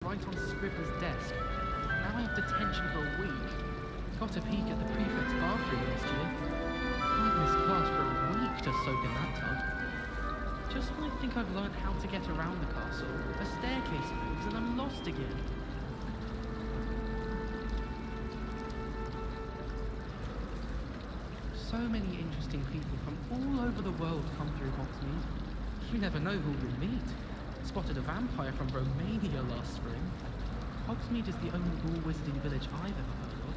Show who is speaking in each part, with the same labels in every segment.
Speaker 1: right on Scribbler's desk. Now I have detention for a week. Got a peek at the prefect's bathroom last year. I've missed class for a week to soak in that tub. Just when I think I've learned how to get around the castle, a staircase moves and I'm lost again. So many interesting people from all over the world come through Hogsmeade. You never know who you'll meet. Spotted a vampire from Romania last spring. Hogsmeade is the only ghoul wizarding village I've ever heard of.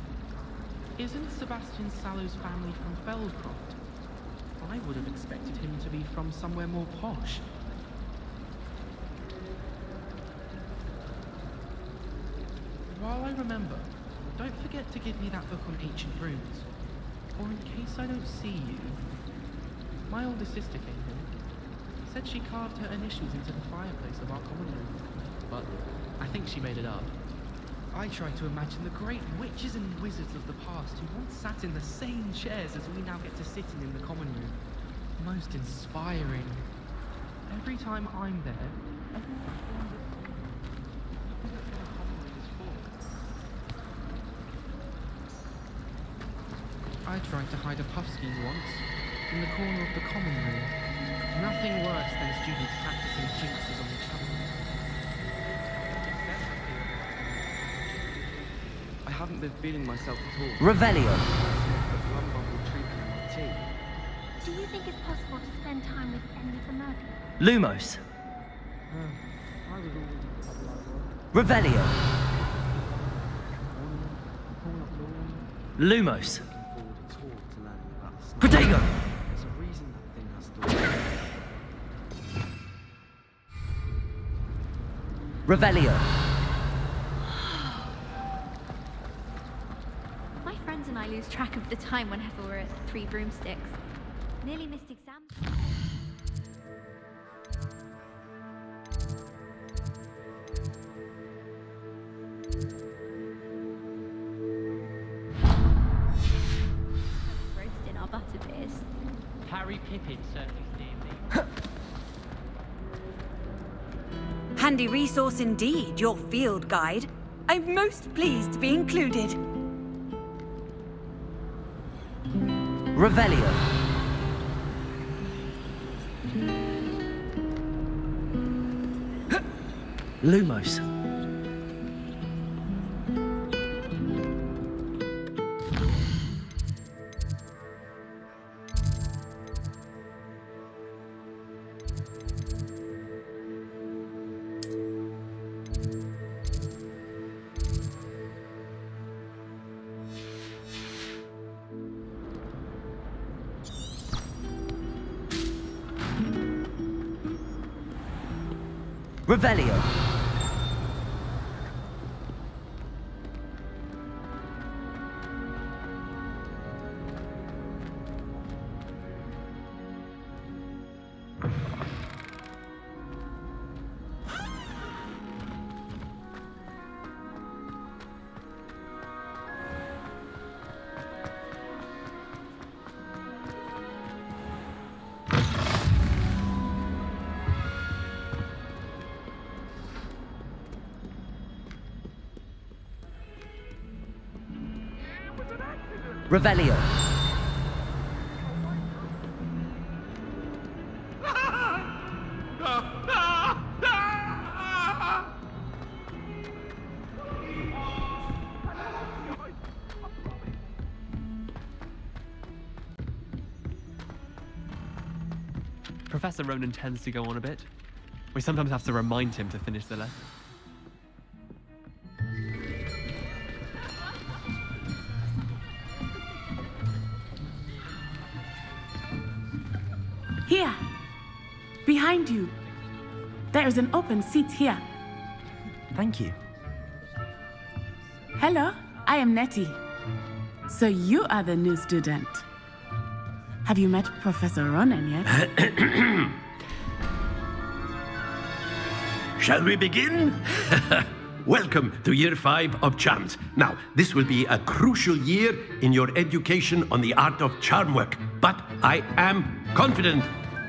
Speaker 1: Isn't Sebastian Sallow's family from Feldcroft? I would have expected him to be from somewhere more posh. While I remember, don't forget to give me that book on ancient runes. Or in case I don't see you. My older sister came here. Said she carved her initials into the fireplace of our common room. But I think she made it up. I try to imagine the great witches and wizards of the past who once sat in the same chairs as we now get to sit in the common room. Most inspiring. Every time I'm there, everyone I tried to hide a puff scheme once, in the corner of the common room. Nothing worse than students practicing jinxes on each other. I haven't been feeling myself at all.
Speaker 2: Revelio.
Speaker 3: Do you think it's possible to spend time with any of the murderers?
Speaker 2: Lumos.
Speaker 1: I was already
Speaker 2: Revelio. Lumos. Protego.
Speaker 1: There's a reason that thing has thought.
Speaker 2: Revelio.
Speaker 3: My friends and I lose track of the time whenever we're at Three Broomsticks. Nearly missed exams. Roasting our butterbeers.
Speaker 4: Harry Pippin certainly steered me.
Speaker 5: Handy resource indeed, your field guide. I'm most pleased to be included.
Speaker 2: Revelio. Lumos. Revelio. Revelio.
Speaker 6: Professor Ronan tends to go on a bit. We sometimes have to remind him to finish the lesson.
Speaker 7: Here, behind you. There is an open seat here.
Speaker 2: Thank you.
Speaker 7: Hello, I am Nettie. So you are the new student. Have you met Professor Ronan yet?
Speaker 8: Shall we begin? Welcome to Year 5 of Charms. Now, this will be a crucial year in your education on the art of charm work, but I am confident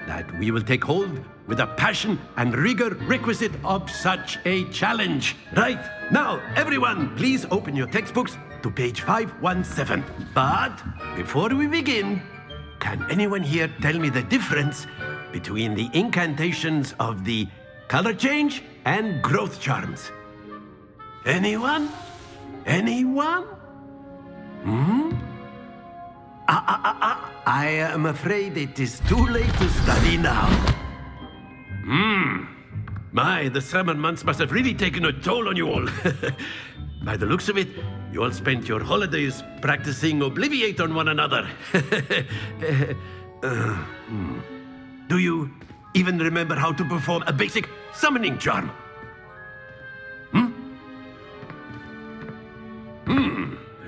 Speaker 8: that we will take hold with the passion and rigor requisite of such a challenge. Right, now, everyone, please open your textbooks to page 517. But before we begin, can anyone here tell me the difference between the incantations of the color change and growth charms? Anyone? Anyone? I am afraid it is too late to study now. My, the summer months must have really taken a toll on you all. By the looks of it, you all spent your holidays practicing Obliviate on one another. Do you even remember how to perform a basic summoning charm?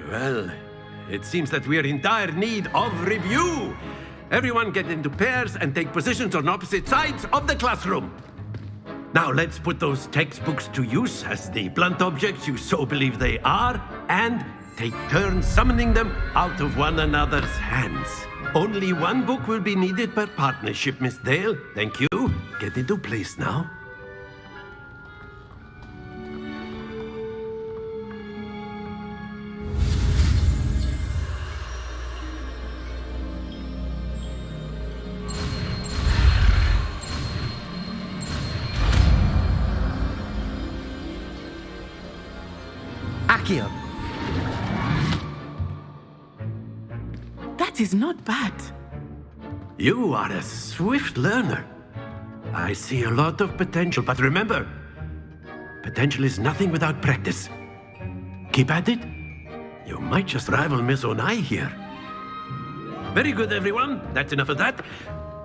Speaker 8: Well, it seems that we are in dire need of review. Everyone get into pairs and take positions on opposite sides of the classroom. Now let's put those textbooks to use as the blunt objects you so believe they are, and take turns summoning them out of one another's hands. Only one book will be needed per partnership, Miss Dale. Thank you. Get into place now.
Speaker 2: Accio.
Speaker 7: That is not bad.
Speaker 8: You are a swift learner. I see a lot of potential, but remember, potential is nothing without practice. Keep at it. You might just rival Miss Onai here. Very good, everyone. That's enough of that.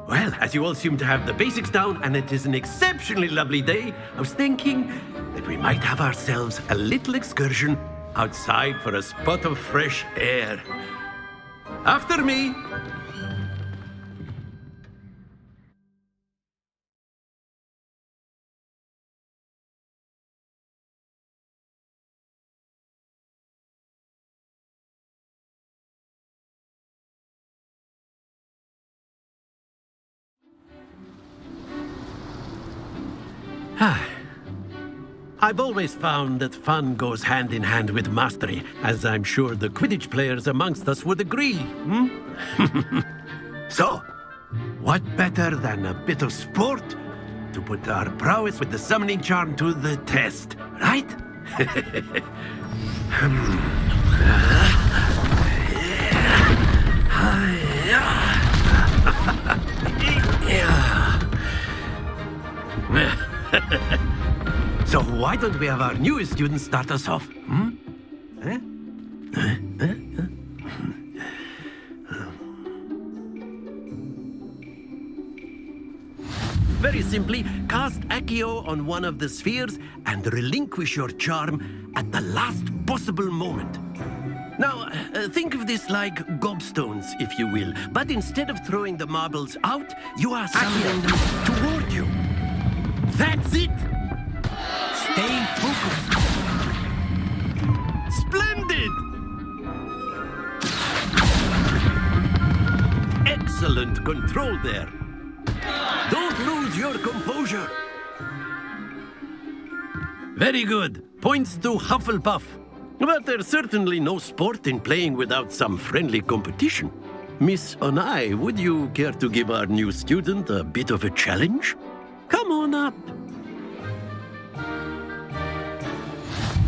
Speaker 8: Well, as you all seem to have the basics down, and it is an exceptionally lovely day, I was thinking that we might have ourselves a little excursion outside for a spot of fresh air. After me. I've always found that fun goes hand in hand with mastery, as I'm sure the Quidditch players amongst us would agree. So, what better than a bit of sport to put our prowess with the summoning charm to the test, right? So why don't we have our newest student start us off? Very simply, cast Accio on one of the spheres and relinquish your charm at the last possible moment. Now, think of this like gobstones, if you will, but instead of throwing the marbles out, you are summoning them toward you. That's it! Stay focused. Splendid! Excellent control there. Don't lose your composure. Very good. Points to Hufflepuff. But there's certainly no sport in playing without some friendly competition. Miss Onai, would you care to give our new student a bit of a challenge? Come on up.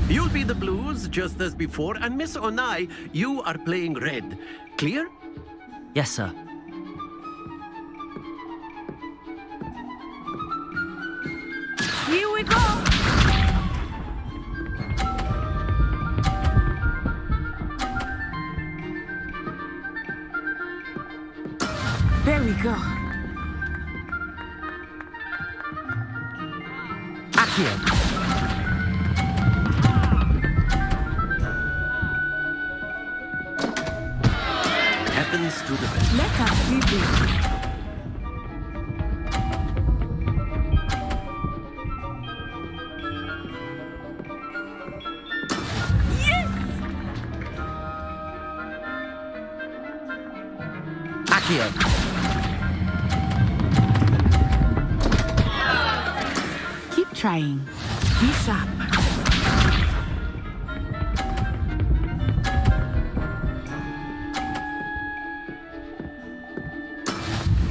Speaker 8: You'll be the blues, just as before, and Miss Onai, you are playing red. Clear?
Speaker 2: Yes, sir.
Speaker 5: Here we go!
Speaker 7: There we go.
Speaker 2: Accio.
Speaker 8: Happens to the best.
Speaker 7: Let us see this.
Speaker 2: Accio.
Speaker 7: trying. Be sharp.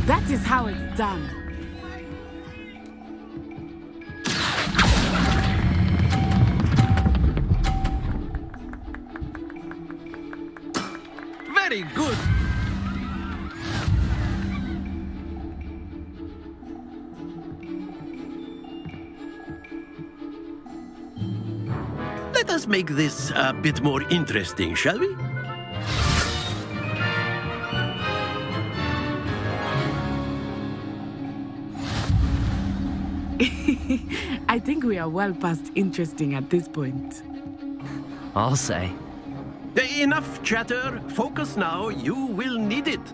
Speaker 7: That is how it's done.
Speaker 8: Very good. Let us make this a bit more interesting, shall we?
Speaker 7: I think we are well past interesting at this point.
Speaker 2: I'll say.
Speaker 8: Enough chatter. Focus now. You will need it.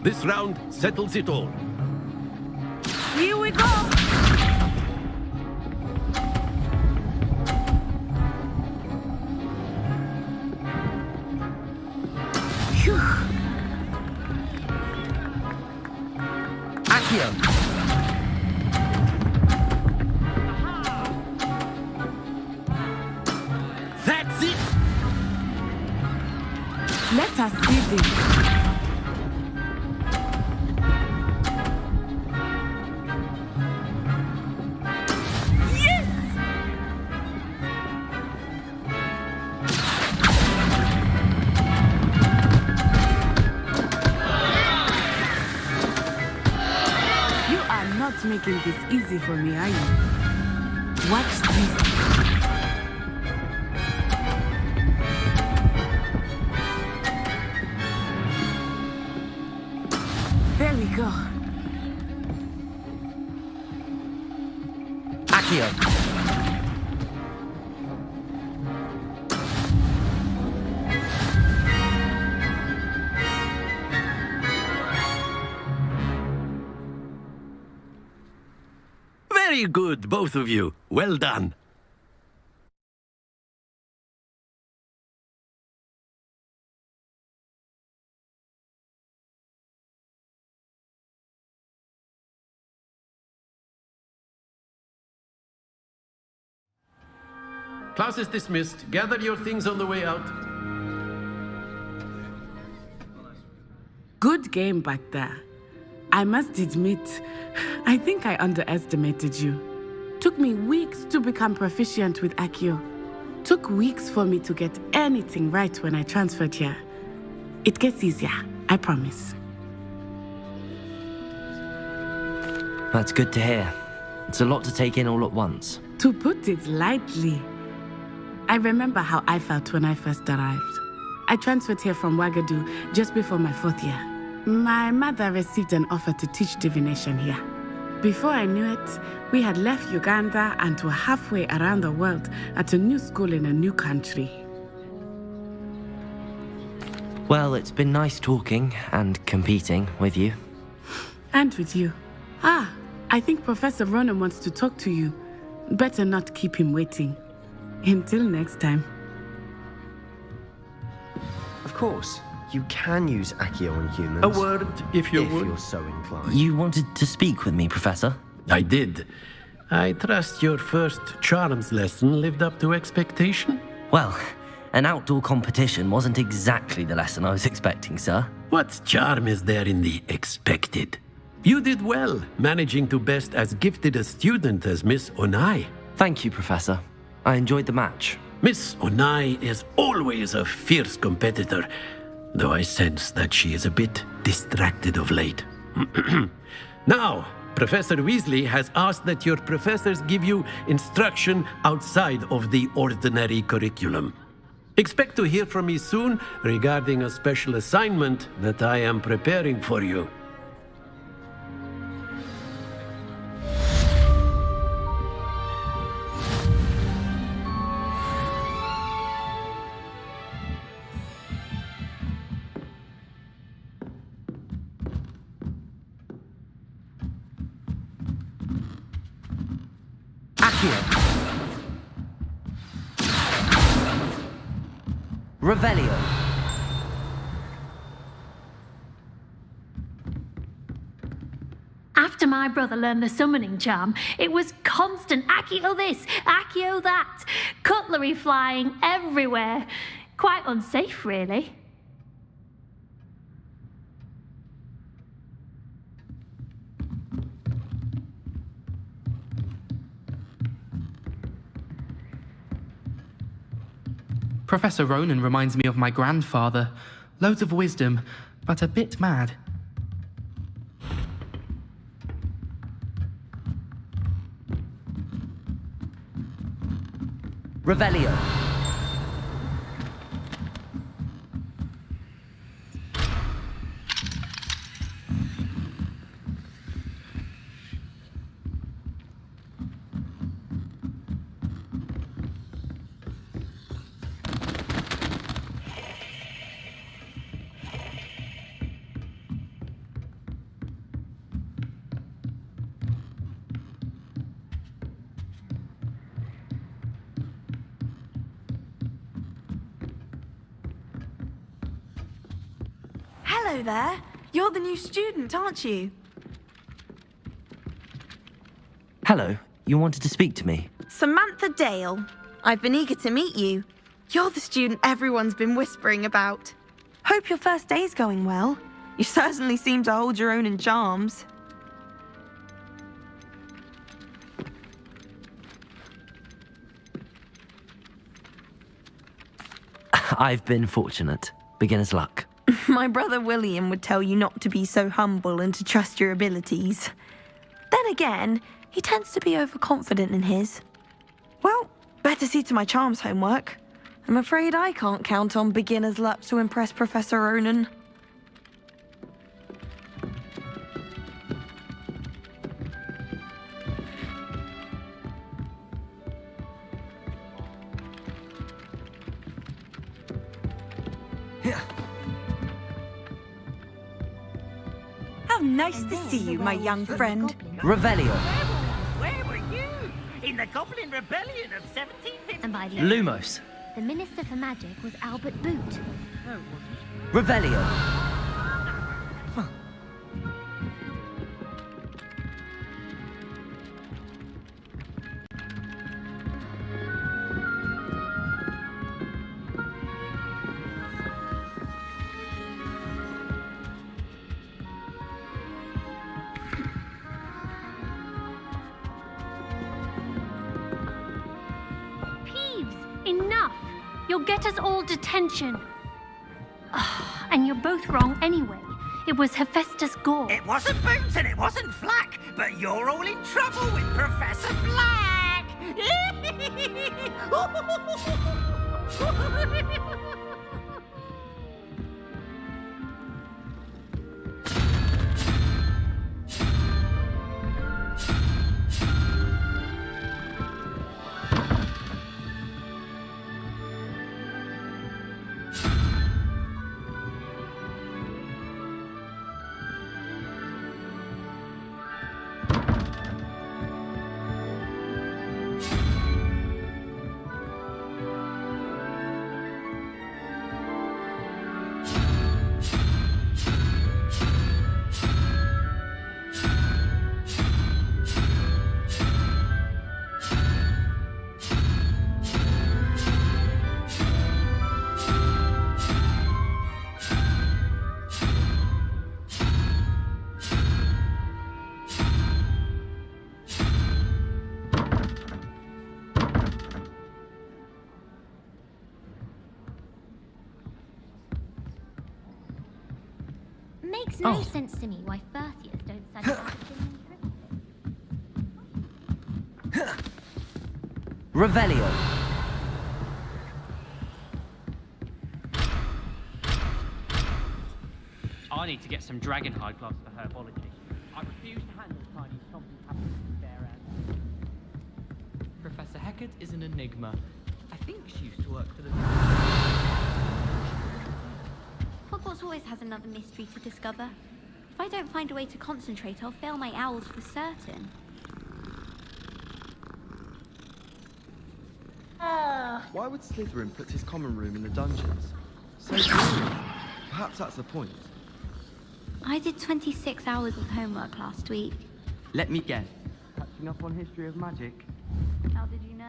Speaker 8: This round settles it all.
Speaker 7: Here we go! Phew.
Speaker 2: Accio.
Speaker 8: That's it.
Speaker 7: Let us see this. Not making this easy for me, are you? Watch this. There we go.
Speaker 2: Accio.
Speaker 8: Very good, both of you. Well done. Class is dismissed. Gather your things on the way out.
Speaker 7: Good game back there. I must admit, I think I underestimated you. Took me weeks to become proficient with Accio. Took weeks for me to get anything right when I transferred here. It gets easier, I promise.
Speaker 2: That's good to hear. It's a lot to take in all at once.
Speaker 7: To put it lightly, I remember how I felt when I first arrived. I transferred here from Ouagadougou just before my 4th year. My mother received an offer to teach divination here. Before I knew it, we had left Uganda and were halfway around the world at a new school in a new country.
Speaker 2: Well, it's been nice talking and competing with you.
Speaker 7: And with you. I think Professor Ronan wants to talk to you. Better not keep him waiting. Until next time.
Speaker 9: Of course. You can use Accio on humans.
Speaker 8: A word, if you would.
Speaker 9: If you're so inclined.
Speaker 2: You wanted to speak with me, Professor?
Speaker 8: I did. I trust your first charms lesson lived up to expectation?
Speaker 2: Well, an outdoor competition wasn't exactly the lesson I was expecting, sir.
Speaker 8: What charm is there in the expected? You did well, managing to best as gifted a student as Miss Onai.
Speaker 2: Thank you, Professor. I enjoyed the match.
Speaker 8: Miss Onai is always a fierce competitor, though I sense that she is a bit distracted of late. Now, Professor Weasley has asked that your professors give you instruction outside of the ordinary curriculum. Expect to hear from me soon regarding a special assignment that I am preparing for you.
Speaker 2: Revelio.
Speaker 3: After
Speaker 10: my brother learn the summoning charm, it was constant Accio this, Accio that, cutlery flying everywhere. Quite unsafe, really.
Speaker 1: Professor Ronan reminds me of my grandfather. Loads of wisdom, but a bit mad.
Speaker 2: Revelio.
Speaker 5: Hello there. You're the new student, aren't you?
Speaker 2: Hello, you wanted to speak to me?
Speaker 5: Samantha Dale. I've been eager to meet you. You're the student everyone's been whispering about. Hope your first day's going well. You certainly seem to hold your own in charms.
Speaker 2: I've been fortunate. Beginner's luck.
Speaker 5: My brother William would tell you not to be so humble and to trust your abilities. Then again, he tends to be overconfident in his. Well, better see to my charms homework. I'm afraid I can't count on beginner's luck to impress Professor Ronan. How nice to see you, my young friend.
Speaker 2: Revelio.
Speaker 11: Where were you? In the Goblin Rebellion of 1750?
Speaker 3: And by the
Speaker 2: Lumos.
Speaker 3: the Minister for Magic was Albert Boot.
Speaker 2: Revelio.
Speaker 10: Peeves, enough! You'll get us all detention. And you're both wrong anyway. It was Hephaestus Gore.
Speaker 11: It wasn't Boot and it wasn't Flack, but you're all in trouble with Professor Black!
Speaker 3: Makes no sense to me why first years don't study action and arithmetic.
Speaker 2: Revelio.
Speaker 4: I need to get some Dragonhide gloves for herbology. I refuse to handle tiny something happening with bare hands.
Speaker 1: Professor Heckert is an enigma. I think she used to work for the...
Speaker 3: Hogwarts always has another mystery to discover. If I don't find a way to concentrate, I'll fail my owls for certain.
Speaker 12: Why would Slytherin put his common room in the dungeons? So boring. Perhaps that's the point.
Speaker 3: I did 26 hours of homework last week.
Speaker 12: Let me guess. Catching up on history of magic?
Speaker 3: How did you know?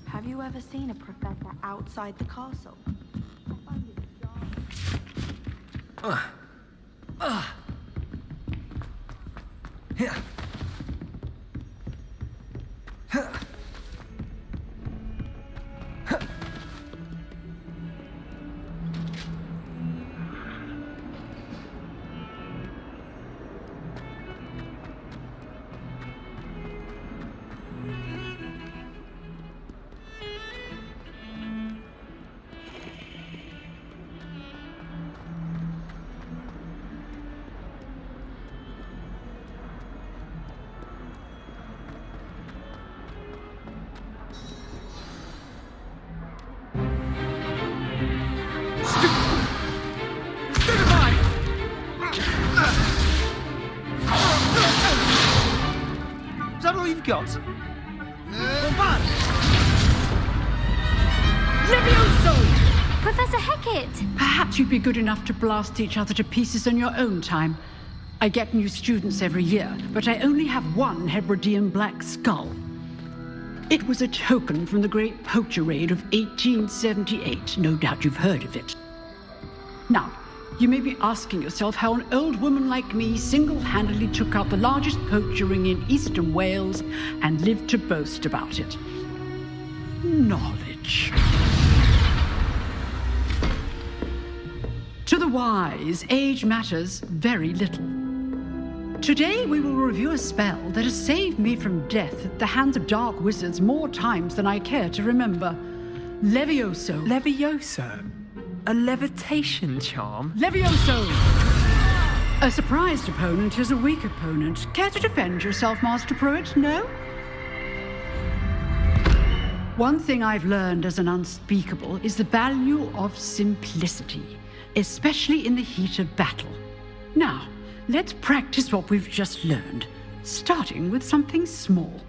Speaker 5: Have you ever seen a professor outside the castle?
Speaker 11: Is that all you've got?
Speaker 10: Levioso! Professor Hecat!
Speaker 13: Perhaps you'd be good enough to blast each other to pieces on your own time. I get new students every year, but I only have one Hebridean black skull. It was a token from the Great Poacher Raid of 1878. No doubt you've heard of it. Now, you may be asking yourself how an old woman like me single-handedly took out the largest poacher ring in eastern Wales and lived to boast about it. Knowledge. To the wise, age matters very little. Today we will review a spell that has saved me from death at the hands of dark wizards more times than I care to remember. Levioso.
Speaker 6: Levioso? A levitation charm?
Speaker 13: Levioso! A surprised opponent is a weak opponent. Care to defend yourself, Master Pruitt? No? One thing I've learned as an unspeakable is the value of simplicity, especially in the heat of battle. Now, let's practice what we've just learned, starting with something small.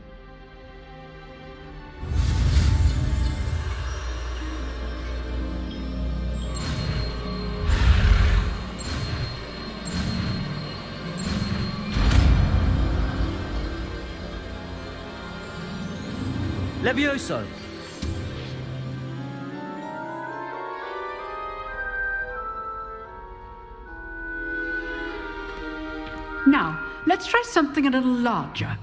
Speaker 2: Levioso!
Speaker 13: Now, let's try something a little larger.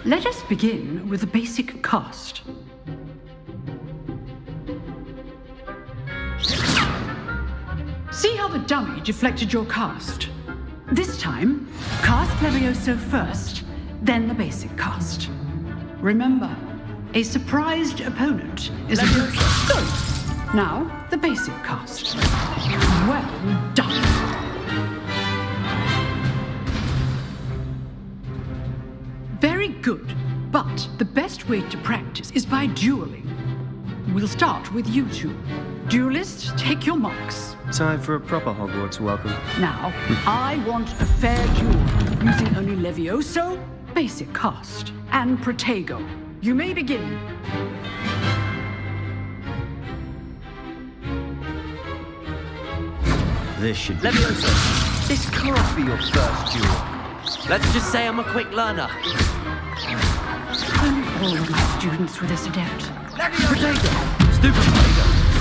Speaker 13: Let us begin with a basic cast. See how the dummy deflected your cast? This time, cast Levioso first, then the basic cast. Remember, a surprised opponent is a good. Good. Now, the basic cast. Well done. Very good, but the best way to practice is by dueling. We'll start with you two. Duelists, take your marks.
Speaker 9: Time for a proper Hogwarts welcome.
Speaker 13: Now, I want a fair duel, using only Levioso, basic cast, and Protego. You may begin.
Speaker 9: This should be...
Speaker 2: Levioso,
Speaker 9: This can't be your first duel.
Speaker 2: let's just say I'm a quick learner.
Speaker 13: Only all of my students were this adept. Protego.
Speaker 2: Stupid Protego.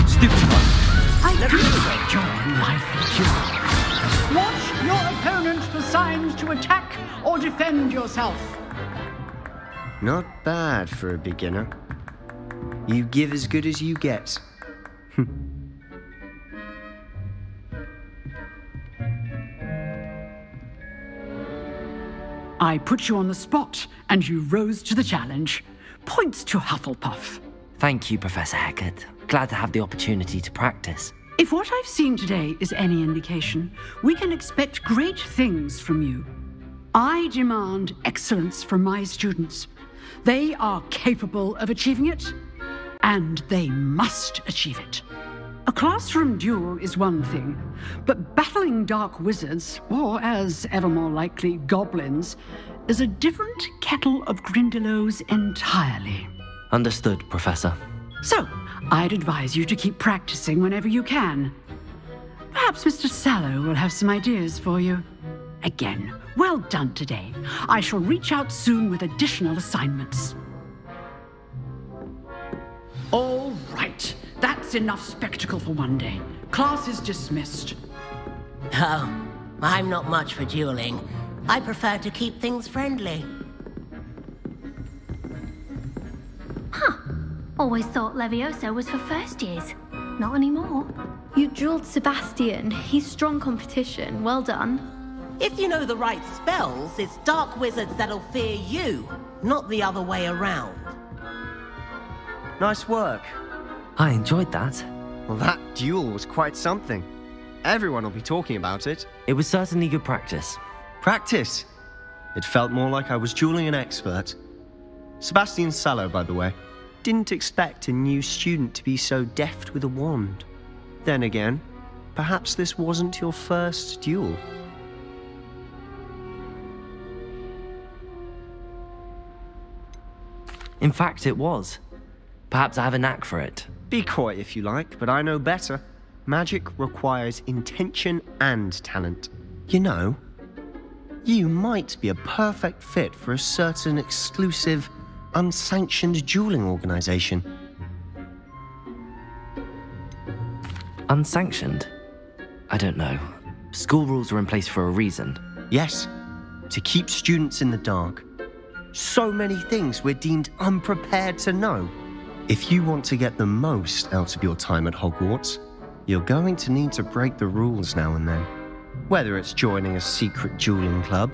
Speaker 2: Stupid one.
Speaker 13: I do enjoy life and duel. Watch your opponent for signs to attack or defend yourself.
Speaker 9: Not bad for a beginner. You give as good as you get.
Speaker 13: I put you on the spot, and you rose to the challenge. Points to Hufflepuff.
Speaker 2: Thank you, Professor Hecat. Glad to have the opportunity to practice.
Speaker 13: If what I've seen today is any indication, we can expect great things from you. I demand excellence from my students. They are capable of achieving it, and they must achieve it. A classroom duel is one thing, but battling dark wizards, or as ever more likely, goblins, is a different kettle of Grindylows entirely.
Speaker 2: Understood, Professor.
Speaker 13: So, I'd advise you to keep practicing whenever you can. Perhaps Mr. Sallow will have some ideas for you. Again, well done today. I shall reach out soon with additional assignments. All right. That's enough spectacle for one day. Class is dismissed.
Speaker 14: Oh, I'm not much for dueling. I prefer to keep things friendly.
Speaker 10: Always thought Levioso was for first years. Not anymore.
Speaker 3: You drilled Sebastian. He's strong competition. Well done.
Speaker 14: If you know the right spells, it's dark wizards that'll fear you, not the other way around.
Speaker 9: Nice work.
Speaker 2: I enjoyed that.
Speaker 9: Well, that duel was quite something. Everyone will be talking about it.
Speaker 2: It was certainly good practice.
Speaker 9: Practice? It felt more like I was dueling an expert. Sebastian Sallow, by the way. Didn't expect a new student to be so deft with a wand. Then again, perhaps this wasn't your first duel.
Speaker 2: In fact, it was. Perhaps I have a knack for it.
Speaker 9: Be coy if you like, but I know better. Magic requires intention and talent. You know, you might be a perfect fit for a certain exclusive, unsanctioned dueling organization.
Speaker 2: Unsanctioned? I don't know. School rules are in place for a reason.
Speaker 9: Yes, to keep students in the dark. So many things we're deemed unprepared to know. If you want to get the most out of your time at Hogwarts, you're going to need to break the rules now and then. Whether it's joining a secret dueling club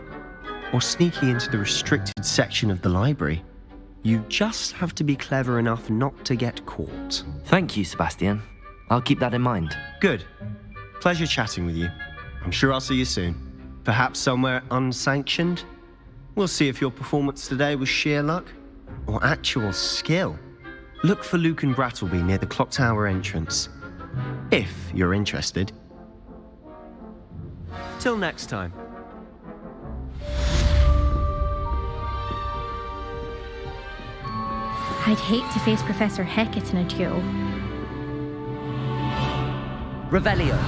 Speaker 9: or sneaking into the restricted section of the library, you just have to be clever enough not to get caught.
Speaker 2: Thank you, Sebastian. I'll keep that in mind.
Speaker 9: Good. Pleasure chatting with you. I'm sure I'll see you soon. Perhaps somewhere unsanctioned? We'll see if your performance today was sheer luck or actual skill. Look for Luke and Brattleby near the clock tower entrance, if you're interested. Till next time.
Speaker 3: I'd hate to face Professor Hecat in a duel.
Speaker 2: Revelio.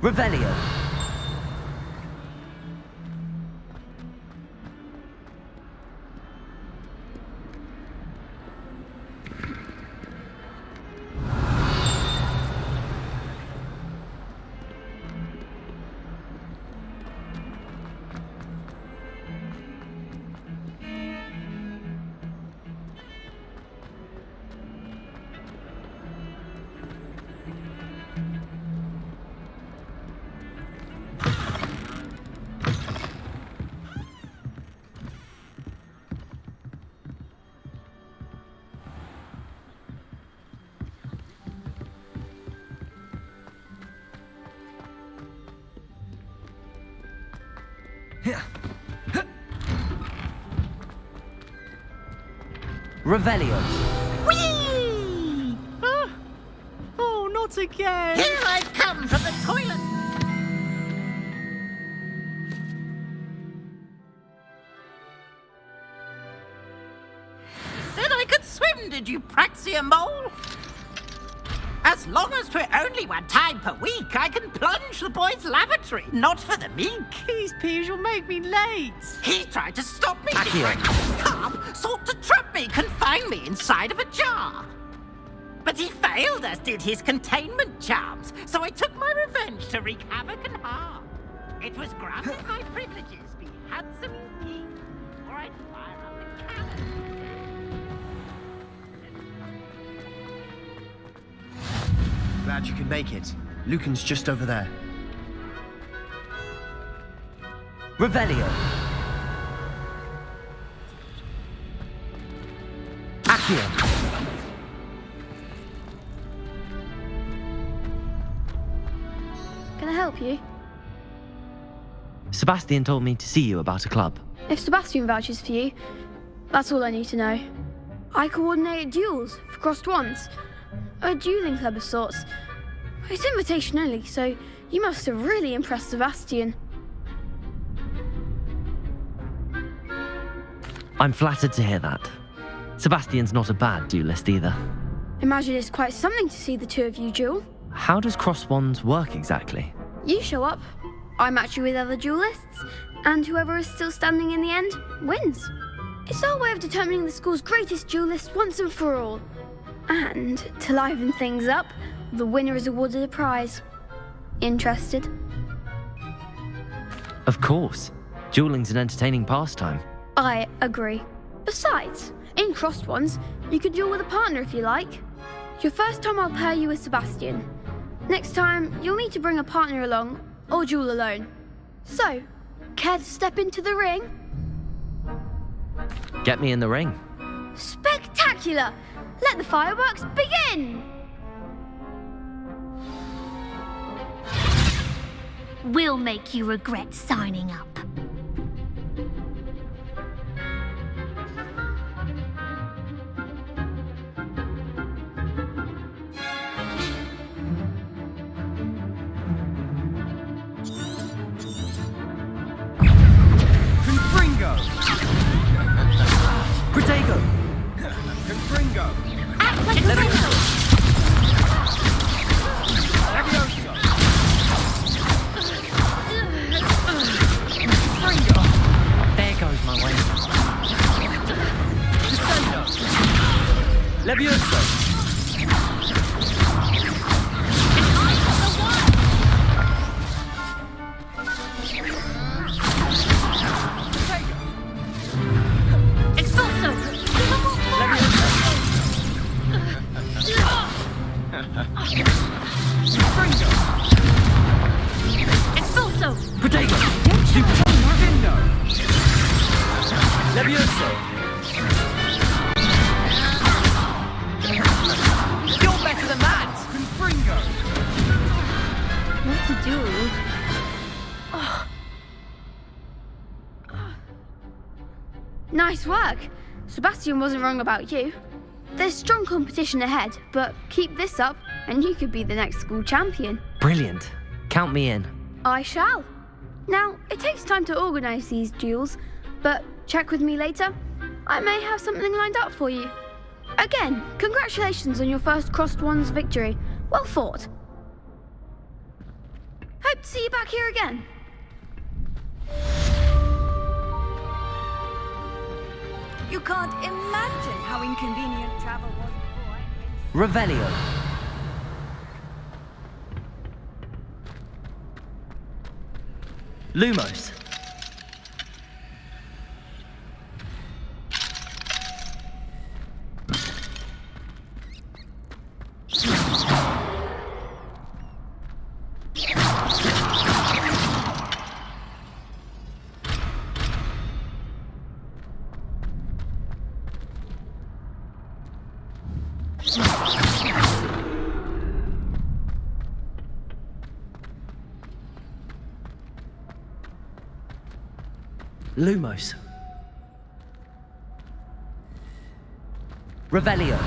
Speaker 2: Revelio. Revelio.
Speaker 11: Whee!
Speaker 4: Oh, not again!
Speaker 11: Here I've come from the toilet! Said I could swim, did you, Praxia Mole? As long as 'twere only one time per week, I can plunge the boys' lavatory, not for the meek.
Speaker 4: These peas will make me late.
Speaker 11: He tried to stop me.
Speaker 2: Accio.
Speaker 11: Carp sought to trap me, confine me inside of a jar. But he failed, as did his containment charms, so I took my revenge to wreak havoc and harm. It was granted my privileges be handsome indeed, or I'd fire up the cannon.
Speaker 9: Glad you could make it. Lucan's just over there.
Speaker 2: Revelio. Accio.
Speaker 15: Can I help you?
Speaker 2: Sebastian told me to see you about a club.
Speaker 15: If Sebastian vouches for you, that's all I need to know. I coordinate duels for crossed wands. A dueling club of sorts. It's invitation only, so you must have really impressed Sebastian.
Speaker 2: I'm flattered to hear that. Sebastian's not a bad duelist either.
Speaker 15: Imagine it's quite something to see the two of you duel.
Speaker 2: How does cross wands work exactly?
Speaker 15: You show up, I match you with other duelists, and whoever is still standing in the end wins. It's our way of determining the school's greatest duelist once and for all. And to liven things up, the winner is awarded a prize. Interested?
Speaker 2: Of course. Dueling's an entertaining pastime.
Speaker 15: I agree. Besides, in crossed ones, you could duel with a partner if you like. Your first time I'll pair you with Sebastian. Next time, you'll need to bring a partner along, or duel alone. So, care to step into the ring?
Speaker 2: Get me in the ring.
Speaker 15: Spectacular! Let the fireworks begin!
Speaker 10: We'll make you regret signing up.
Speaker 12: Confringo!
Speaker 2: Protego!
Speaker 12: Confringo!
Speaker 2: There goes my way.
Speaker 12: Levioso!
Speaker 10: Expulso!
Speaker 2: Protego!
Speaker 12: Vindo!
Speaker 2: Levioso!
Speaker 11: You're better than that!
Speaker 12: Confringo!
Speaker 15: What to do? Nice work! Sebastian wasn't wrong about you. There's strong competition ahead, but keep this up and you could be the next school champion.
Speaker 2: Brilliant. Count me in.
Speaker 15: I shall. Now, it takes time to organise these duels, but check with me later. I may have something lined up for you. Again, congratulations on your first crossed wands victory. Well fought. Hope to see you back here again.
Speaker 16: You can't imagine how inconvenient travel was before.
Speaker 2: Revelio. Lumos. Lumos. Revelio.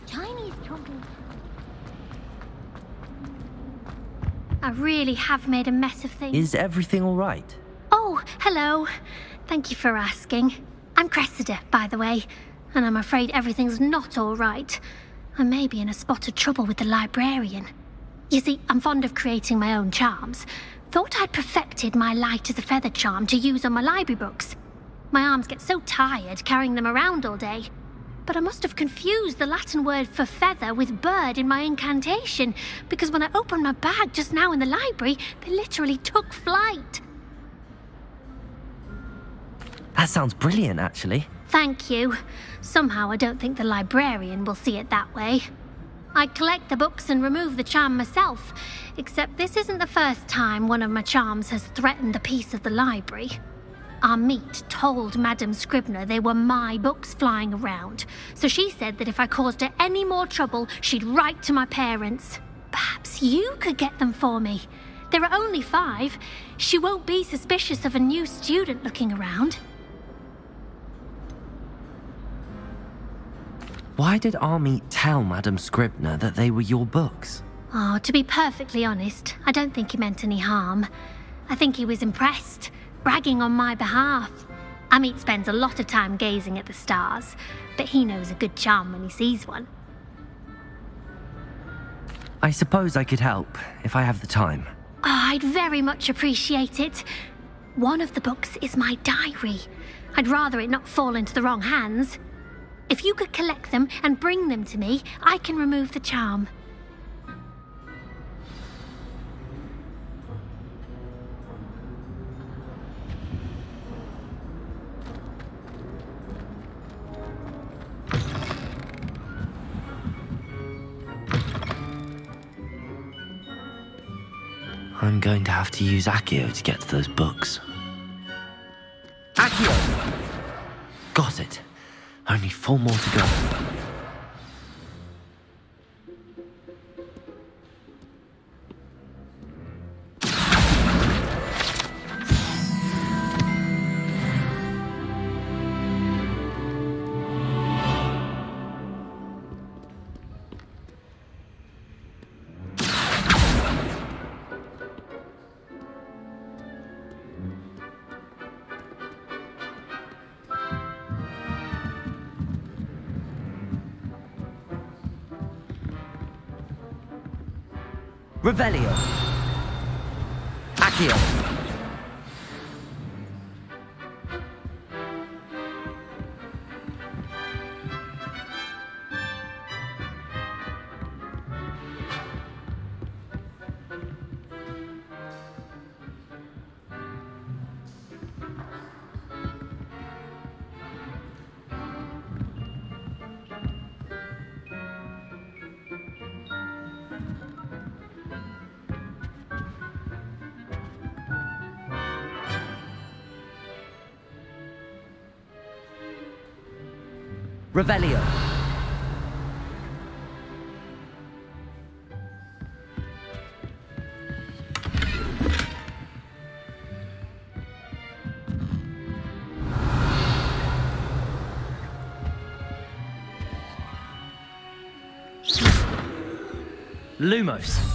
Speaker 3: Chinese trumpet.
Speaker 10: I really have made a mess of things.
Speaker 2: Is everything all right?
Speaker 10: Oh, hello. Thank you for asking. I'm Cressida, by the way, and I'm afraid everything's not all right. I may be in a spot of trouble with the librarian. You see, I'm fond of creating my own charms. Thought I'd perfected my light as a feather charm to use on my library books. My arms get so tired carrying them around all day. But I must have confused the Latin word for feather with bird in my incantation, because when I opened my bag just now in the library, they literally took flight.
Speaker 2: That sounds brilliant, actually.
Speaker 10: Thank you. Somehow I don't think the librarian will see it that way. I collect the books and remove the charm myself, except this isn't the first time one of my charms has threatened the peace of the library. Our meet told Madame Scribner they were my books flying around, so she said that if I caused her any more trouble, she'd write to my parents. Perhaps you could get them for me. There are only 5. She won't be suspicious of a new student looking around.
Speaker 2: Why did Army tell Madame Scribner that they were your books?
Speaker 10: Oh, to be perfectly honest, I don't think he meant any harm. I think he was impressed, bragging on my behalf. Amit spends a lot of time gazing at the stars, but he knows a good charm when he sees one.
Speaker 2: I suppose I could help, if I have the time.
Speaker 10: Oh, I'd very much appreciate it. One of the books is my diary. I'd rather it not fall into the wrong hands. If you could collect them and bring them to me, I can remove the charm.
Speaker 2: I'm going to have to use Accio to get to those books. Accio! Got it. Only 4 more to go. Revelio. Accio. Revelio. Lumos.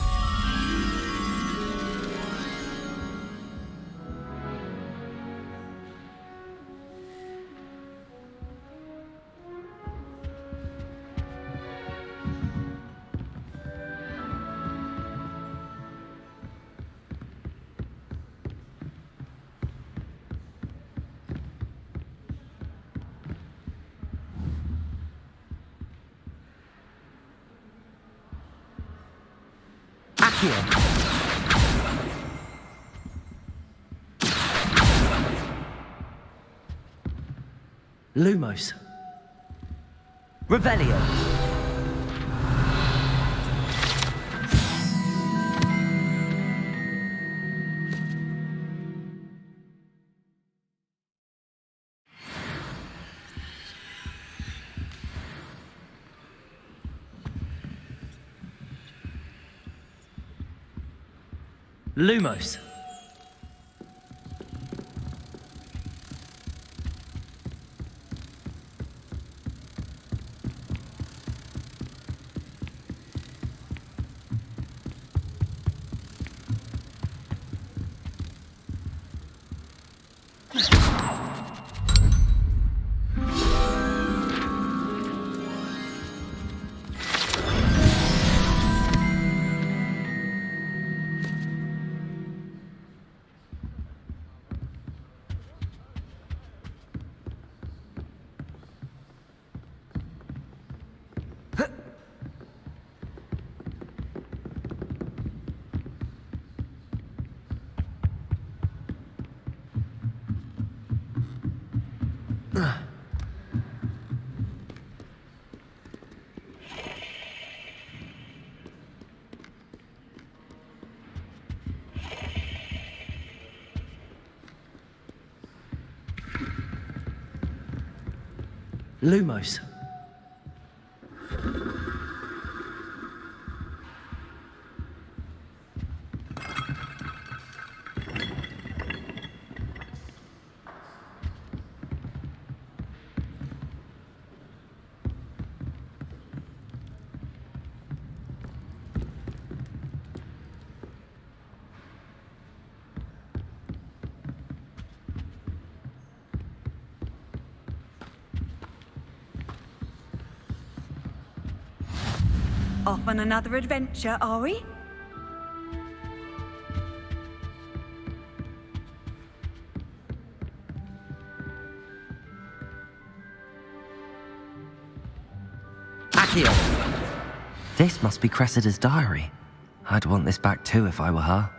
Speaker 2: Accio. Lumos. Revelio. Lumos. Lumos.
Speaker 16: Off on another adventure, are we?
Speaker 2: Accio. This must be Cressida's diary. I'd want this back too if I were her.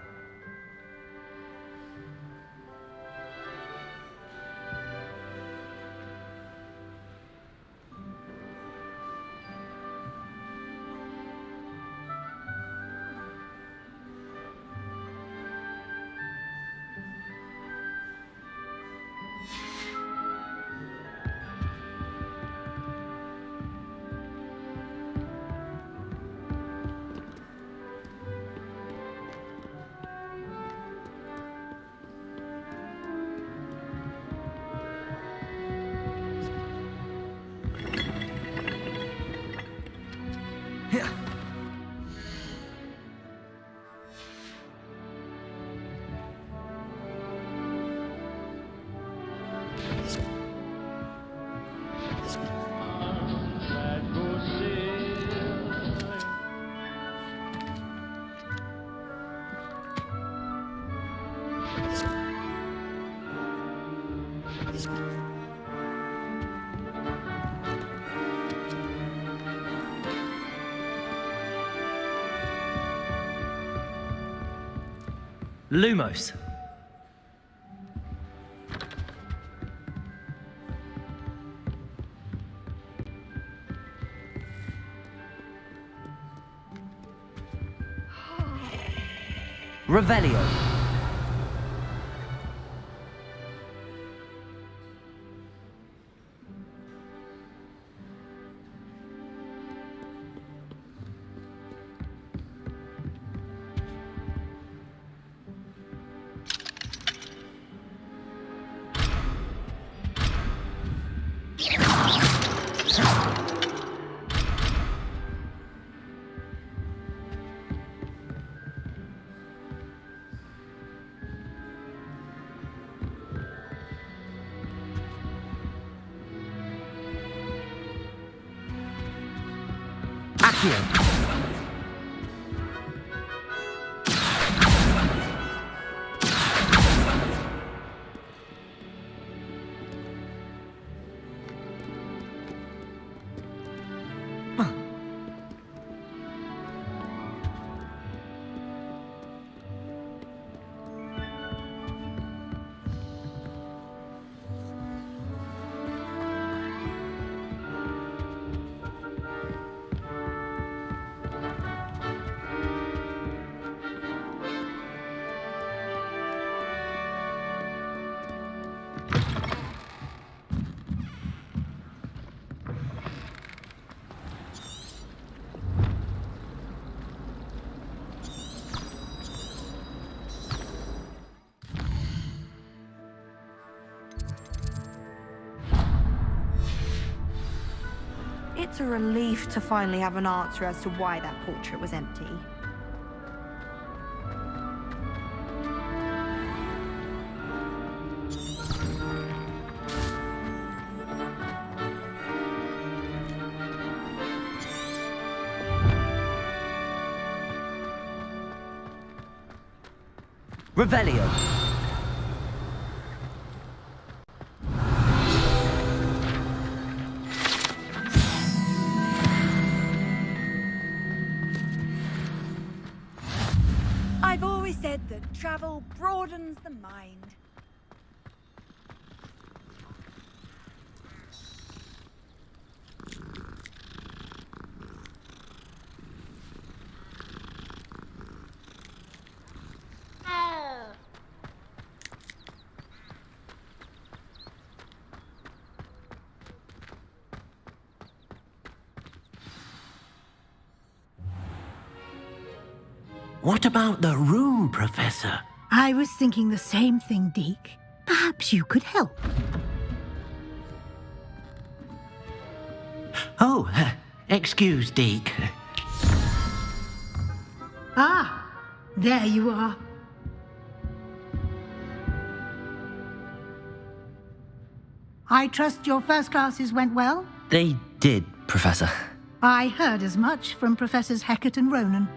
Speaker 2: Lumos. Revelio. Accio.
Speaker 5: It's a relief to finally have an answer as to why that portrait was empty.
Speaker 2: Revelio.
Speaker 16: I've always said that travel broadens the mind.
Speaker 8: What about the room, Professor?
Speaker 17: I was thinking the same thing, Deke. Perhaps you could help.
Speaker 8: Oh, excuse, Deke.
Speaker 17: Ah, there you are. I trust your first classes went well?
Speaker 2: They did, Professor.
Speaker 17: I heard as much from Professors Hecat and Ronan.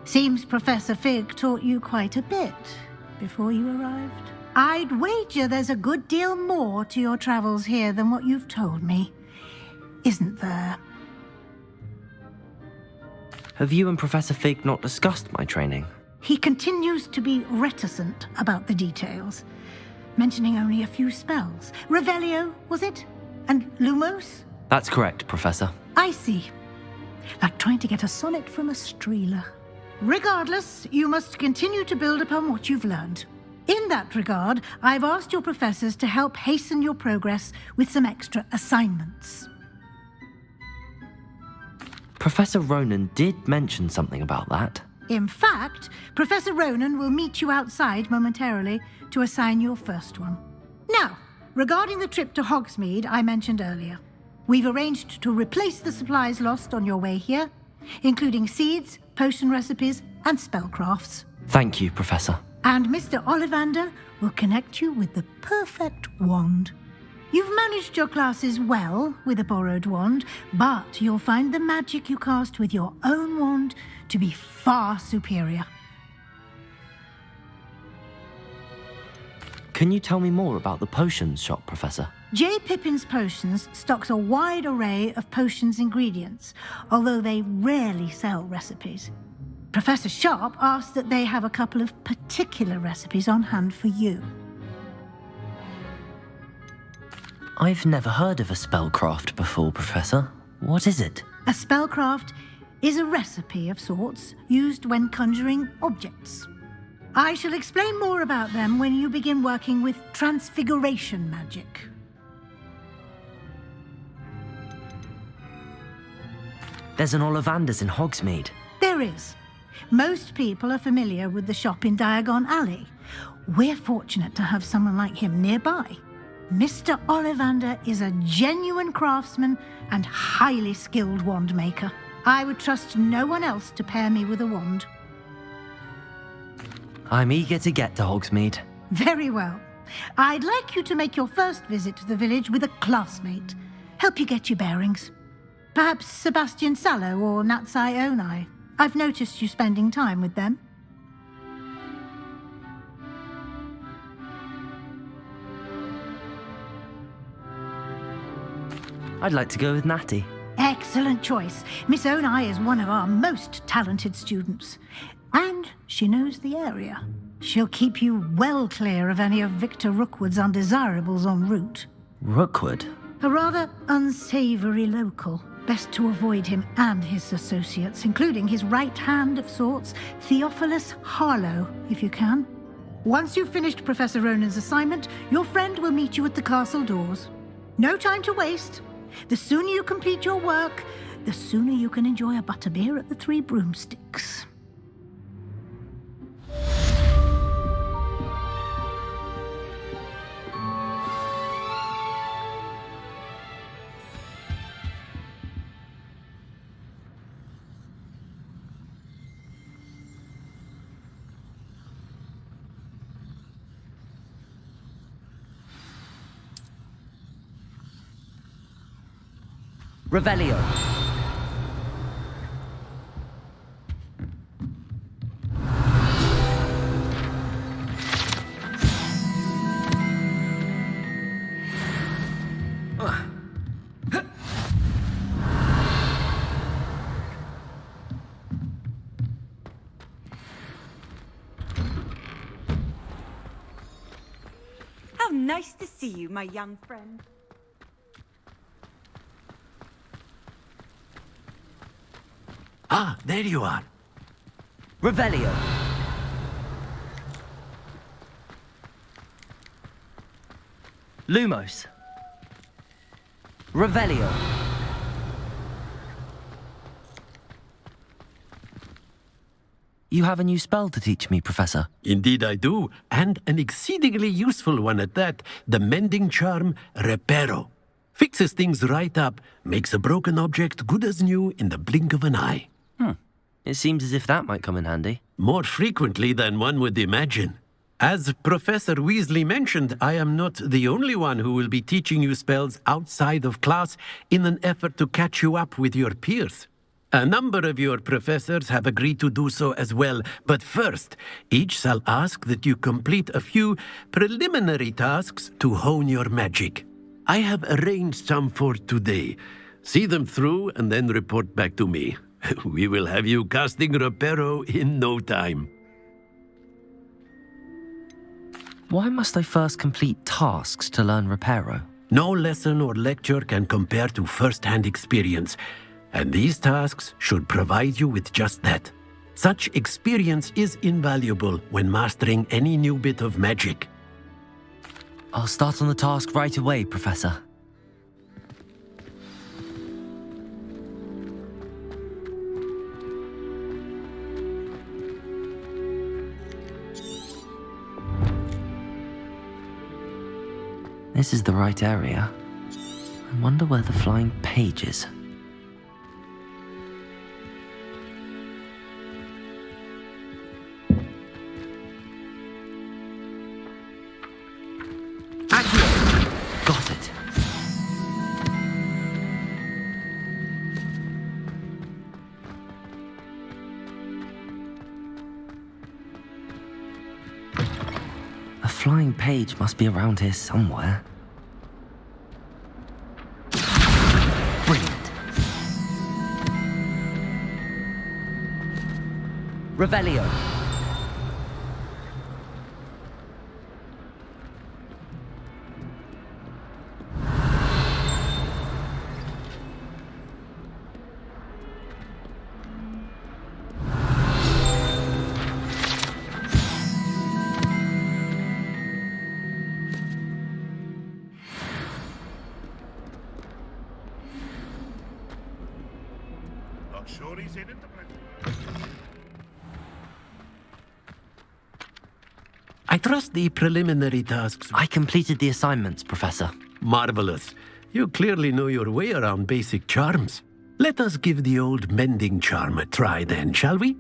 Speaker 17: Seems Professor Fig taught you quite a bit before you arrived. I'd wager there's a good deal more to your travels here than what you've told me. Isn't there?
Speaker 2: Have you and Professor Fig not discussed my training?
Speaker 17: He continues to be reticent about the details, mentioning only a few spells. Revelio, was it? And Lumos?
Speaker 2: That's correct, Professor.
Speaker 17: I see. Like trying to get a sonnet from a streeler. Regardless, you must continue to build upon what you've learned. In that regard, I've asked your professors to help hasten your progress with some extra assignments.
Speaker 2: Professor Ronan did mention something about that.
Speaker 17: In fact, Professor Ronan will meet you outside momentarily to assign your first one. Now, regarding the trip to Hogsmeade I mentioned earlier, we've arranged to replace the supplies lost on your way here, including seeds, potion recipes, and spellcrafts.
Speaker 2: Thank you, Professor.
Speaker 17: And Mr. Ollivander will connect you with the perfect wand. You've managed your classes well with a borrowed wand, but you'll find the magic you cast with your own wand to be far superior.
Speaker 2: Can you tell me more about the potions shop, Professor?
Speaker 17: J. Pippin's Potions stocks a wide array of potions ingredients, although they rarely sell recipes. Professor Sharp asked that they have a couple of particular recipes on hand for you.
Speaker 2: I've never heard of a spellcraft before, Professor. What is it?
Speaker 17: A spellcraft is a recipe of sorts used when conjuring objects. I shall explain more about them when you begin working with transfiguration magic.
Speaker 2: There's an Ollivander's in Hogsmeade.
Speaker 17: There is. Most people are familiar with the shop in Diagon Alley. We're fortunate to have someone like him nearby. Mr. Ollivander is a genuine craftsman and highly skilled wand maker. I would trust no one else to pair me with a wand.
Speaker 2: I'm eager to get to Hogsmeade.
Speaker 17: Very well. I'd like you to make your first visit to the village with a classmate. Help you get your bearings. Perhaps Sebastian Sallow or Natsai Onai. I've noticed you spending time with them.
Speaker 2: I'd like to go with Natty.
Speaker 17: Excellent choice. Miss Onai is one of our most talented students. And she knows the area. She'll keep you well clear of any of Victor Rookwood's undesirables en route.
Speaker 2: Rookwood?
Speaker 17: A rather unsavoury local. Best to avoid him and his associates, including his right hand of sorts, Theophilus Harlow, if you can. Once you've finished Professor Ronan's assignment, your friend will meet you at the castle doors. No time to waste. The sooner you complete your work, the sooner you can enjoy a butterbeer at the Three Broomsticks.
Speaker 2: Revelio.
Speaker 16: How nice to see you, my young friend.
Speaker 8: Ah, there you are.
Speaker 2: Revelio. Lumos. Revelio. You have a new spell to teach me, Professor.
Speaker 8: Indeed I do, and an exceedingly useful one at that. The mending charm, Reparo. Fixes things right up, makes a broken object good as new in the blink of an eye.
Speaker 2: It seems as if that might come in handy.
Speaker 8: More frequently than one would imagine. As Professor Weasley mentioned, I am not the only one who will be teaching you spells outside of class in an effort to catch you up with your peers. A number of your professors have agreed to do so as well, but first, each shall ask that you complete a few preliminary tasks to hone your magic. I have arranged some for today. See them through and then report back to me. We will have you casting Reparo in no time.
Speaker 2: Why must I first complete tasks to learn Reparo?
Speaker 8: No lesson or lecture can compare to first-hand experience, and these tasks should provide you with just that. Such experience is invaluable when mastering any new bit of magic.
Speaker 2: I'll start on the task right away, Professor. This is the right area. I wonder where the flying page is. Got it. A flying page must be around here somewhere. Brilliant. Revelio.
Speaker 18: Not sure he's in it.
Speaker 8: I trust the preliminary tasks.
Speaker 2: I completed the assignments, Professor.
Speaker 8: Marvelous. You clearly know your way around basic charms. Let us give the old mending charm a try then, shall we?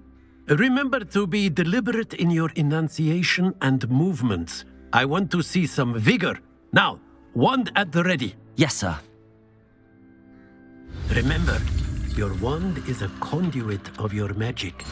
Speaker 8: Remember to be deliberate in your enunciation and movements. I want to see some vigor. Now, wand at the ready.
Speaker 2: Yes, sir.
Speaker 8: Remember, your wand is a conduit of your magic.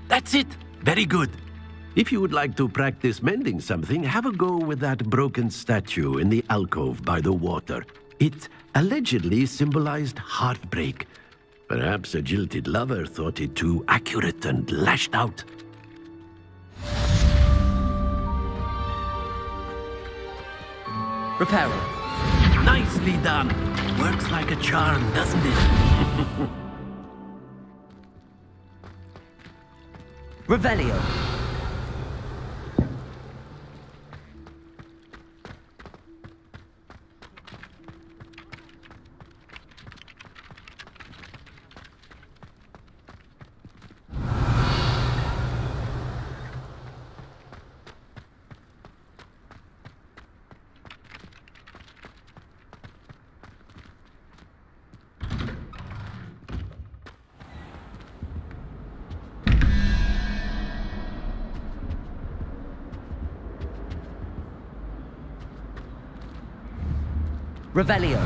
Speaker 8: That's it. Very good. If you would like to practice mending something, have a go with that broken statue in the alcove by the water. It allegedly symbolized heartbreak. Perhaps a jilted lover thought it too accurate and lashed out.
Speaker 2: Reparo.
Speaker 8: Nicely done. Works like a charm, doesn't it?
Speaker 2: Revelio. Revelio.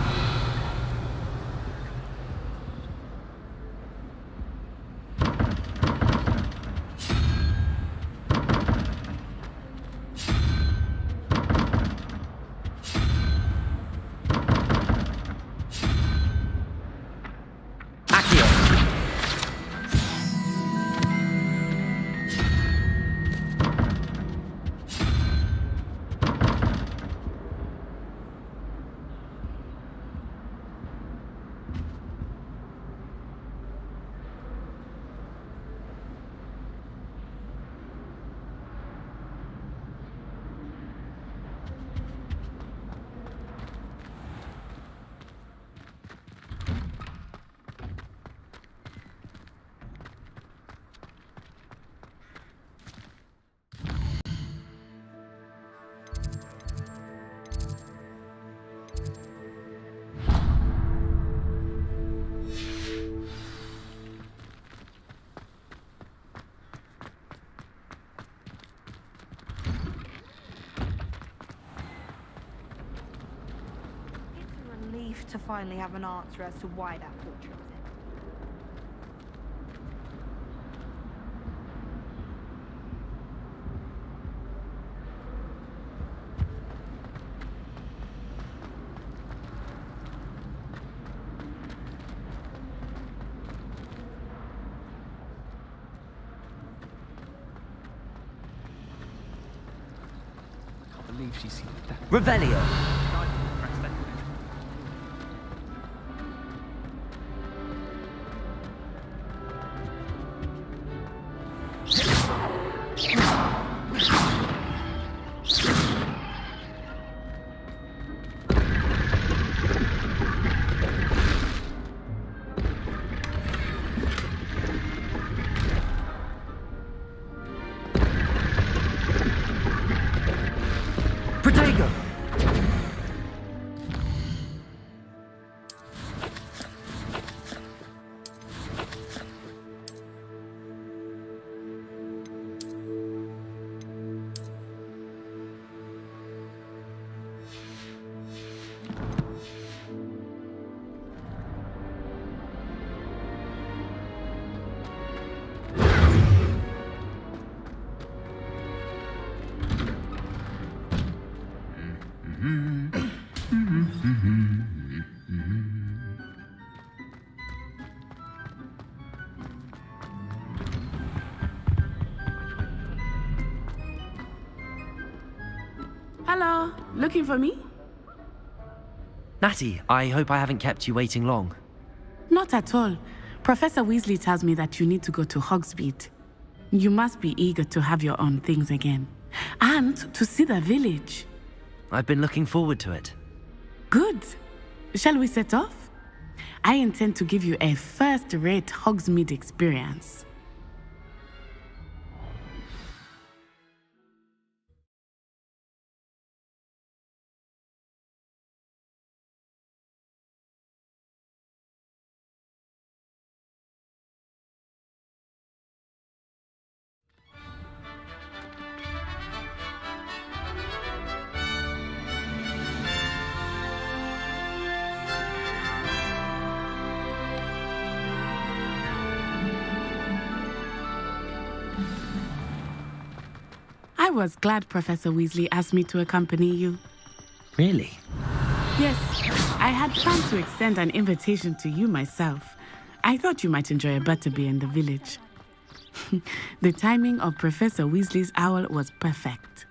Speaker 16: To finally have an answer as to why that portrait was in.
Speaker 6: I can't believe she's seen that.
Speaker 2: Revelio. Protego.
Speaker 7: Hello, looking for me?
Speaker 2: Natty, I hope I haven't kept you waiting long.
Speaker 7: Not at all. Professor Weasley tells me that you need to go to Hogsmeade. You must be eager to have your own things again. And to see the village.
Speaker 2: I've been looking forward to it.
Speaker 7: Good. Shall we set off? I intend to give you a first-rate Hogsmeade experience. I was glad Professor Weasley asked me to accompany you.
Speaker 2: Really?
Speaker 7: Yes, I had planned to extend an invitation to you myself. I thought you might enjoy a butterbeer in the village. The timing of Professor Weasley's owl was perfect.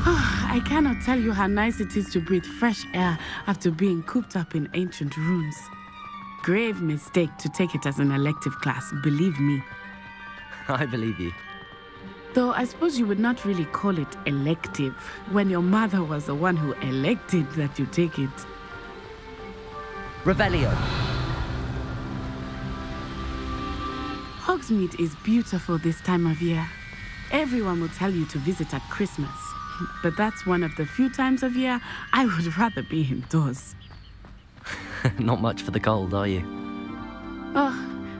Speaker 7: I cannot tell you how nice it is to breathe fresh air after being cooped up in ancient rooms. Grave mistake to take it as an elective class, believe me.
Speaker 2: I believe you.
Speaker 7: Though I suppose you would not really call it elective when your mother was the one who elected that you take it.
Speaker 2: Revelio.
Speaker 7: Hogsmeade is beautiful this time of year. Everyone will tell you to visit at Christmas. But that's one of the few times of year I would rather be indoors.
Speaker 2: Not much for the cold, are you?
Speaker 7: Oh,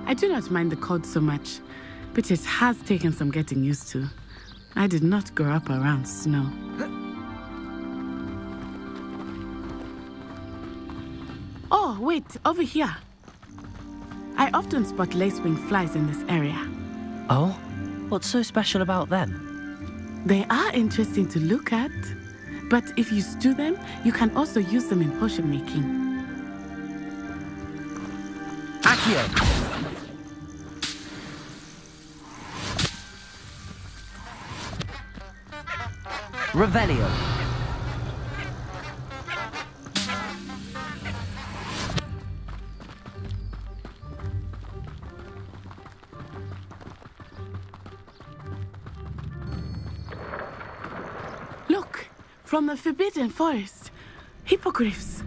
Speaker 7: I do not mind the cold so much, but it has taken some getting used to. I did not grow up around snow. Oh, wait, over here. I often spot lacewing flies in this area.
Speaker 2: Oh? What's so special about them?
Speaker 7: They are interesting to look at, but if you stew them, you can also use them in potion making.
Speaker 2: Accio! Revelio!
Speaker 7: Look, from the Forbidden Forest. Hippogriffs.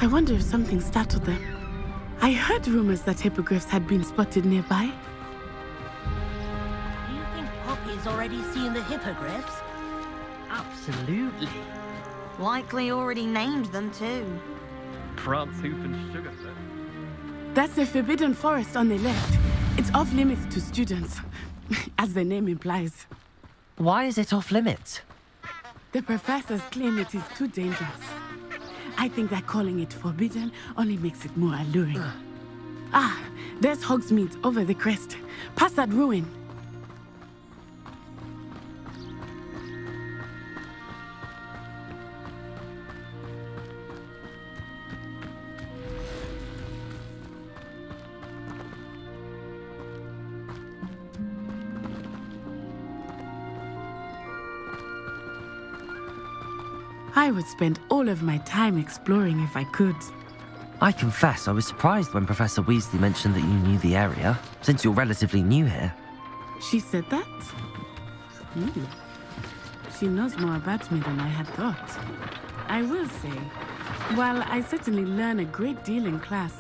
Speaker 7: I wonder if something startled them. I heard rumors that hippogriffs had been spotted nearby.
Speaker 14: Do you think Poppy's already seen the hippogriffs?
Speaker 4: Absolutely.
Speaker 5: Likely already named them too.
Speaker 6: Prance, Hoof, and Sugarfoot.
Speaker 7: That's the Forbidden Forest on the left. It's off limits to students, as the name implies.
Speaker 2: Why is it off limits?
Speaker 7: The professors claim it is too dangerous. I think that calling it forbidden only makes it more alluring. Ah, there's Hogsmeade over the crest. Past that ruin. I would spend all of my time exploring if I could.
Speaker 2: I confess I was surprised when Professor Weasley mentioned that you knew the area, since you're relatively new here.
Speaker 7: She said that? She knows more about me than I had thought. I will say, while I certainly learn a great deal in class,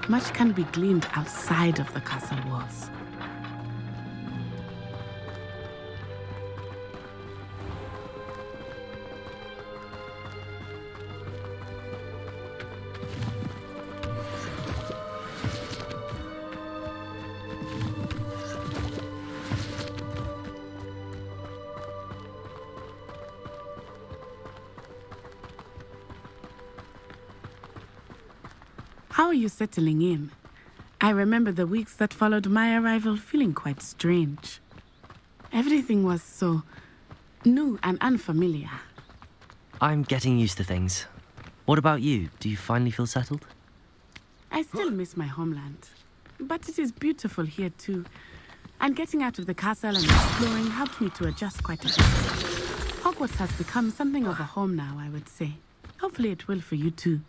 Speaker 7: much can be gleaned outside of the castle walls. How are you settling in? I remember the weeks that followed my arrival feeling quite strange. Everything was so new and unfamiliar.
Speaker 2: I'm getting used to things. What about you? Do you finally feel settled?
Speaker 7: I still miss my homeland, but it is beautiful here too. And getting out of the castle and exploring helped me to adjust quite a bit. Hogwarts has become something of a home now, I would say. Hopefully it will for you too.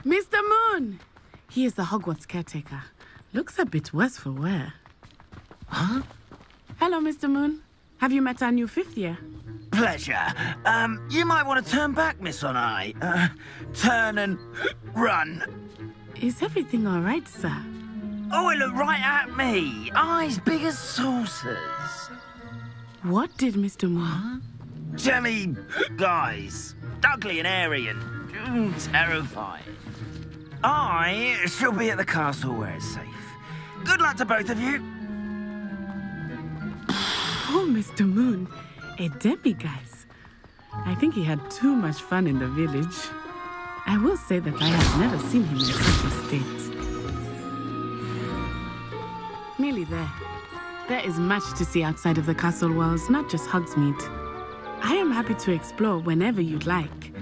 Speaker 7: Mr. Moon! He is the Hogwarts caretaker. Looks a bit worse for wear.
Speaker 19: Huh?
Speaker 7: Hello, Mr. Moon. Have you met our new fifth year?
Speaker 19: Pleasure. You might want to turn back, Miss On-Eye. Turn and run.
Speaker 7: Is everything all right, sir?
Speaker 19: Oh, it looked right at me. Eyes big as saucers.
Speaker 7: What did Mr. Moon?
Speaker 19: Jelly guys. Ugly and airy and terrifying. I shall be at the castle where it's safe. Good luck to both of you.
Speaker 7: Oh, Mr. Moon, a demiguise. I think he had too much fun in the village. I will say that I have never seen him in such a state. Nearly there. There is much to see outside of the castle walls, not just Hogsmeade. I am happy to explore whenever you'd like.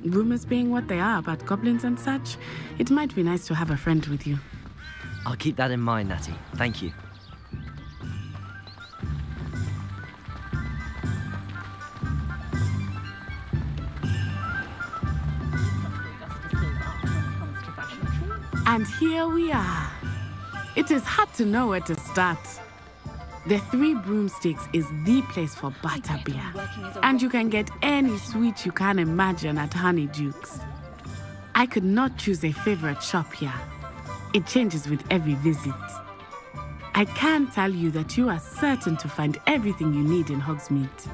Speaker 7: Rumors being what they are about goblins and such, it might be nice to have a friend with you.
Speaker 2: I'll keep that in mind, Natty. Thank you.
Speaker 7: And here we are. It is hard to know where to start. The Three Broomsticks is the place for butterbeer. And you can get any sweet you can imagine at Honeydukes. I could not choose a favorite shop here. It changes with every visit. I can tell you that you are certain to find everything you need in Hogsmeade.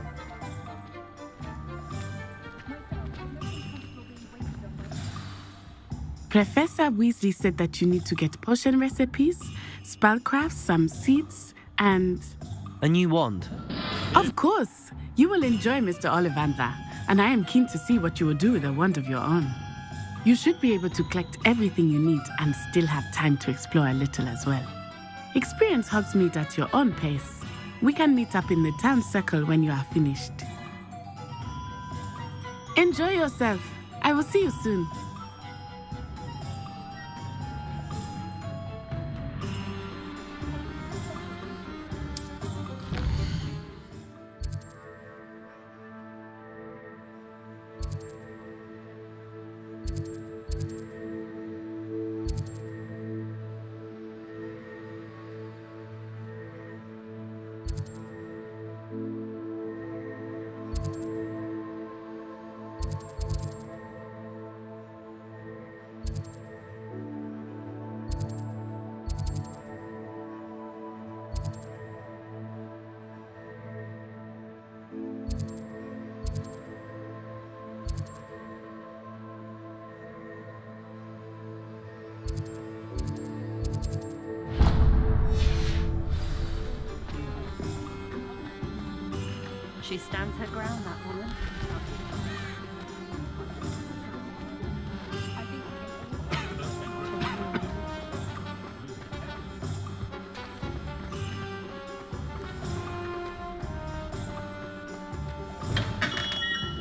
Speaker 7: Professor Weasley said that you need to get potion recipes, spellcrafts, some seeds, and...
Speaker 2: A new wand?
Speaker 7: Of course! You will enjoy Mr. Ollivander, and I am keen to see what you will do with a wand of your own. You should be able to collect everything you need and still have time to explore a little as well. Experience Hogsmeade at your own pace. We can meet up in the town circle when you are finished. Enjoy yourself. I will see you soon.
Speaker 20: She stands her ground, that woman.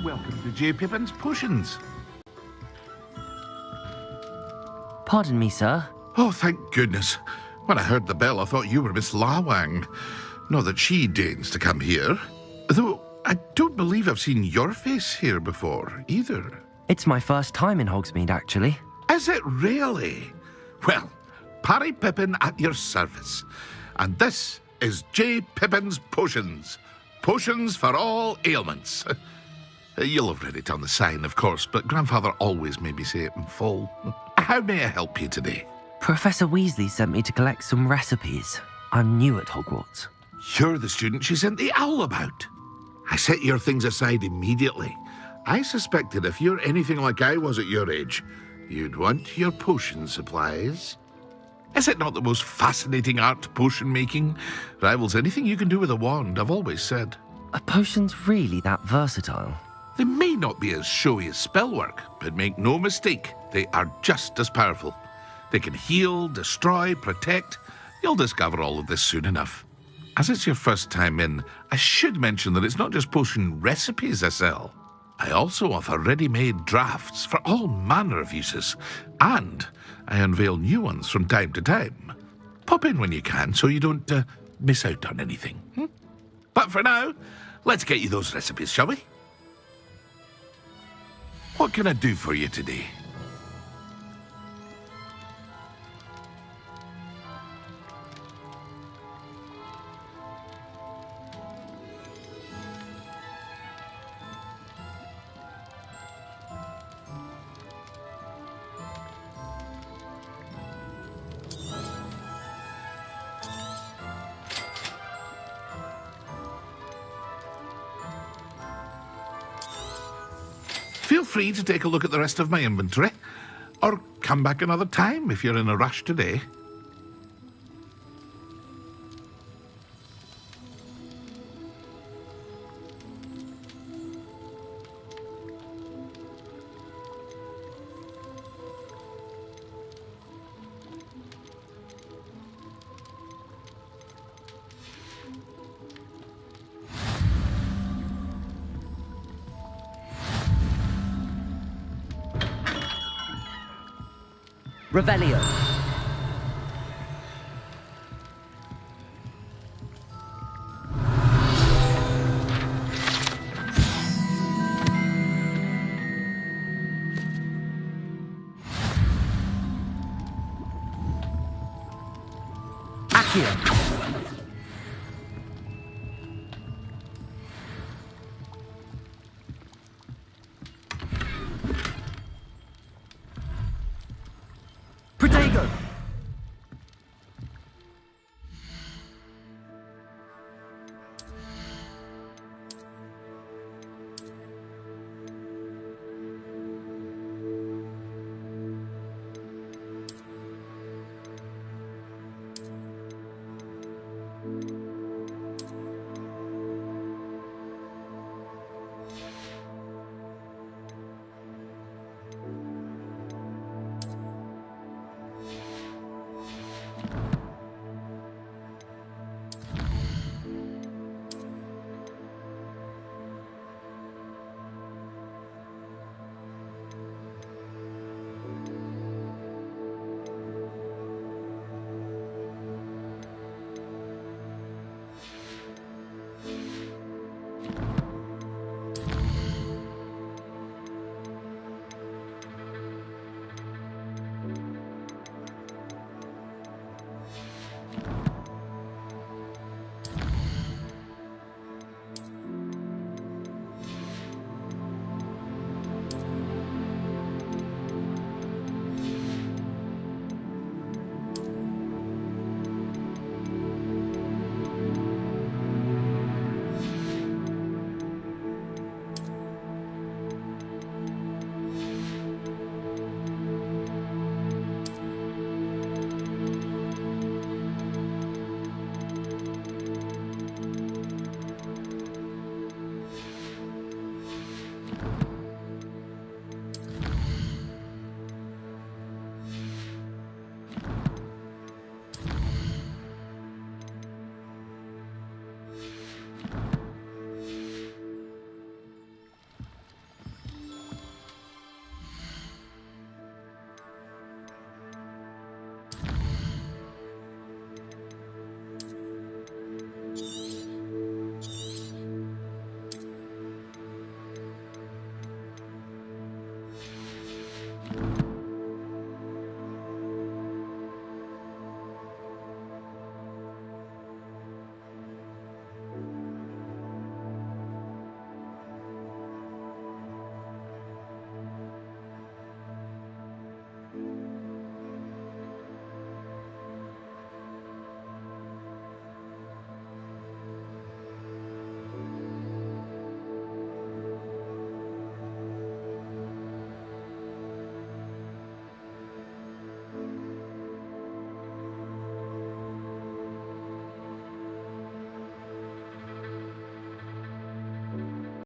Speaker 18: Welcome to J. Pippin's Potions.
Speaker 2: Pardon me, sir.
Speaker 18: Oh, thank goodness. When I heard the bell, I thought you were Miss Lawang. Not that she deigns to come here. Though I don't believe I've seen your face here before, either.
Speaker 2: It's my first time in Hogsmeade, actually.
Speaker 18: Is it really? Well, Parry Pippin at your service. And this is J. Pippin's Potions. Potions for all ailments. You'll have read it on the sign, of course, but Grandfather always made me say it in full. How may I help you today?
Speaker 2: Professor Weasley sent me to collect some recipes. I'm new at Hogwarts.
Speaker 18: You're the student she sent the owl about. I set your things aside immediately. I suspected if you're anything like I was at your age, you'd want your potion supplies. Is it not the most fascinating art, potion making? Rivals anything you can do with a wand, I've always said.
Speaker 2: Are potions really that versatile?
Speaker 18: They may not be as showy as spellwork, but make no mistake, they are just as powerful. They can heal, destroy, protect. You'll discover all of this soon enough. As it's your first time in, I should mention that it's not just potion recipes I sell. I also offer ready-made drafts for all manner of uses, and I unveil new ones from time to time. Pop in when you can so you don't miss out on anything. But for now, let's get you those recipes, shall we? What can I do for you today? Feel free to take a look at the rest of my inventory, or come back another time if you're in a rush today.
Speaker 2: Revelio. Accio.